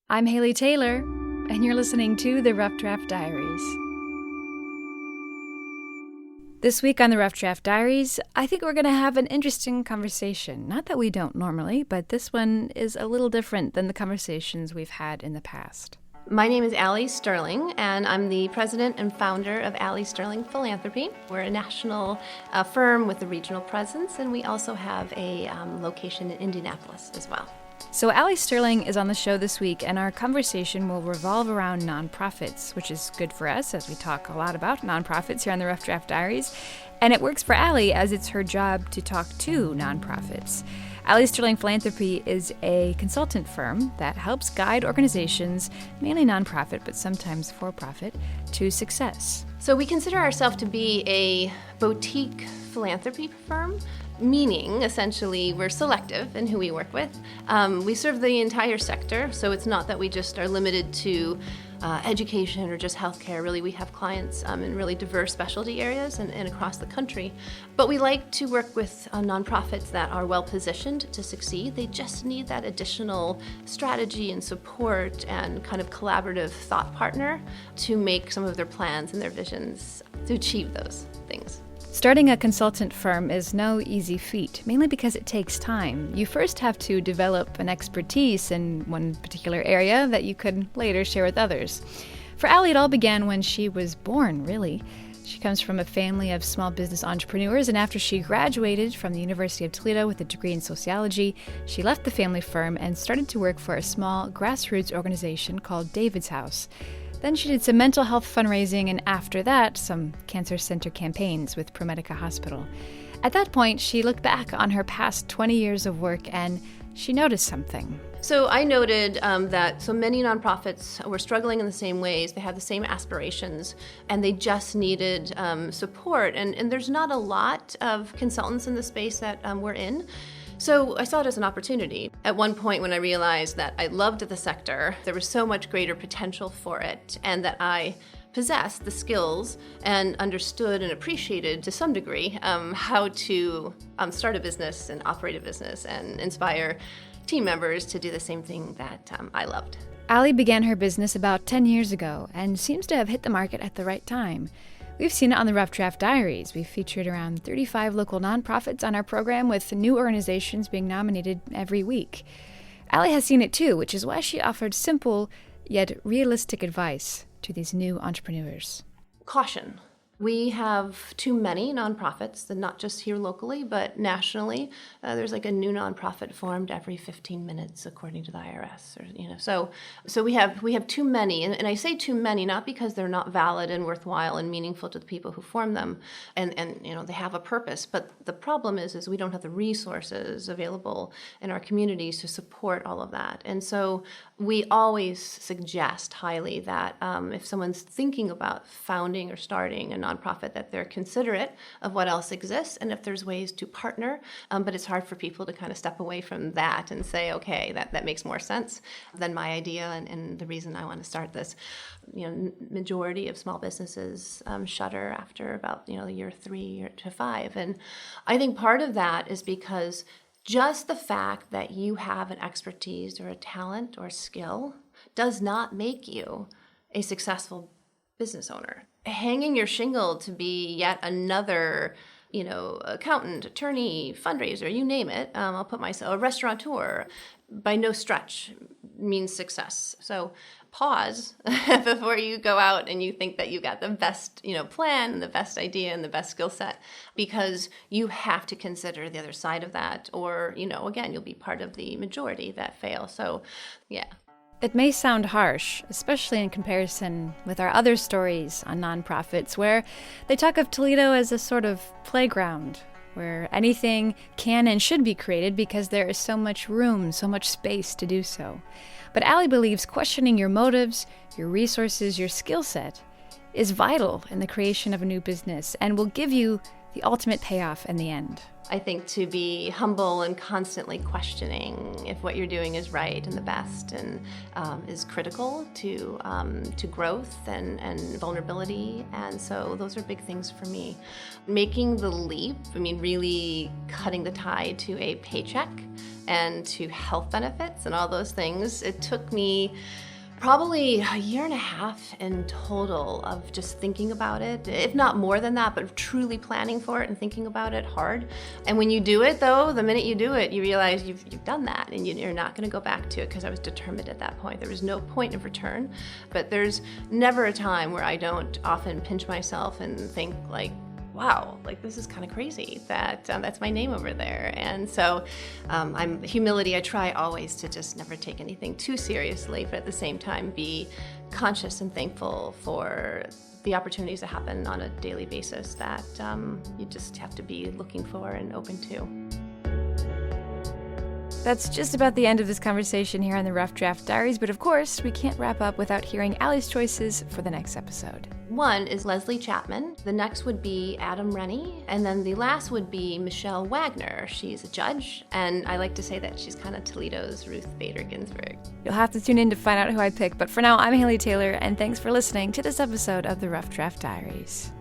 I'm Haley Taylor, and you're listening to the Rough Draft Diaries. This week on the Rough Draft Diaries, I think we're going to have an interesting conversation. Not that we don't normally, but this one is a little different than the conversations we've had in the past. My name is Allie Sterling, and I'm the president and founder of Allie Sterling Philanthropy. We're a national firm with a regional presence, and we also have a location in Indianapolis as well. So Allie Sterling is on the show this week, and our conversation will revolve around nonprofits, which is good for us as we talk a lot about nonprofits here on the Rough Draft Diaries. And it works for Allie as it's her job to talk to nonprofits. Allie Sterling Philanthropy is a consultant firm that helps guide organizations, mainly nonprofit, but sometimes for-profit, to success. So we consider ourselves to be a boutique philanthropy firm, meaning essentially we're selective in who we work with. We serve the entire sector, so it's not that we just are limited to education or just healthcare. Really, we have clients in really diverse specialty areas and across the country. But we like to work with nonprofits that are well positioned to succeed. They just need that additional strategy and support and kind of collaborative thought partner to make some of their plans and their visions to achieve those things. Starting a consultant firm is no easy feat, mainly because it takes time. You first have to develop an expertise in one particular area that you could later share with others. For Allie, it all began when she was born, really. She comes from a family of small business entrepreneurs, and after she graduated from the University of Toledo with a degree in sociology, she left the family firm and started to work for a small grassroots organization called David's House. Then she did some mental health fundraising, and after that, some cancer center campaigns with ProMedica Hospital. At that point, she looked back on her past 20 years of work, and she noticed something. So I noted that so many nonprofits were struggling in the same ways. They had the same aspirations, and they just needed support. And there's not a lot of consultants in the space that we're in. So I saw it as an opportunity. At one point when I realized that I loved the sector, there was so much greater potential for it, and that I possessed the skills and understood and appreciated to some degree how to start a business and operate a business and inspire team members to do the same thing that I loved. Allie began her business about 10 years ago and seems to have hit the market at the right time. We've seen it on the Rough Draft Diaries. We've featured around 35 local nonprofits on our program, with new organizations being nominated every week. Allie has seen it too, which is why she offered simple yet realistic advice to these new entrepreneurs. Caution. We have too many nonprofits, not just here locally, but nationally. There's like a new nonprofit formed every 15 minutes, according to the IRS. So we have too many, and I say too many not because they're not valid and worthwhile and meaningful to the people who form them, and they have a purpose. But the problem is we don't have the resources available in our communities to support all of that. And so we always suggest highly that if someone's thinking about founding or starting a nonprofit, that they're considerate of what else exists and if there's ways to partner. But it's hard for people to kind of step away from that and say, okay, that makes more sense than my idea and the reason I want to start this. Majority of small businesses shutter after about year 3 to 5. And I think part of that is because just the fact that you have an expertise or a talent or a skill does not make you a successful business owner. Hanging your shingle to be yet another, accountant, attorney, fundraiser, you name it, I'll put myself, a restaurateur, by no stretch means success. So pause before you go out and you think that you got the best, plan, and the best idea and the best skill set, because you have to consider the other side of that, or, again, you'll be part of the majority that fail. So, yeah. It may sound harsh, especially in comparison with our other stories on nonprofits, where they talk of Toledo as a sort of playground, where anything can and should be created because there is so much room, so much space to do so. But Allie believes questioning your motives, your resources, your skill set is vital in the creation of a new business and will give you the ultimate payoff in the end. I think to be humble and constantly questioning if what you're doing is right and the best and is critical to growth and vulnerability. And so those are big things for me. Making the leap, really cutting the tie to a paycheck and to health benefits and all those things, it took me probably a year and a half in total of just thinking about it, if not more than that, but truly planning for it and thinking about it hard. And when you do it, though, the minute you do it, you realize you've done that and you're not going to go back to it, because I was determined at that point. There was no point of return. But there's never a time where I don't often pinch myself and think like, wow, like this is kind of crazy that that's my name over there. And so humility, I try always to just never take anything too seriously, but at the same time be conscious and thankful for the opportunities that happen on a daily basis that you just have to be looking for and open to. That's just about the end of this conversation here on the Rough Draft Diaries, but of course, we can't wrap up without hearing Allie's choices for the next episode. One is Leslie Chapman, the next would be Adam Rennie, and then the last would be Michelle Wagner. She's a judge, and I like to say that she's kind of Toledo's Ruth Bader Ginsburg. You'll have to tune in to find out who I pick, but for now, I'm Haley Taylor, and thanks for listening to this episode of the Rough Draft Diaries.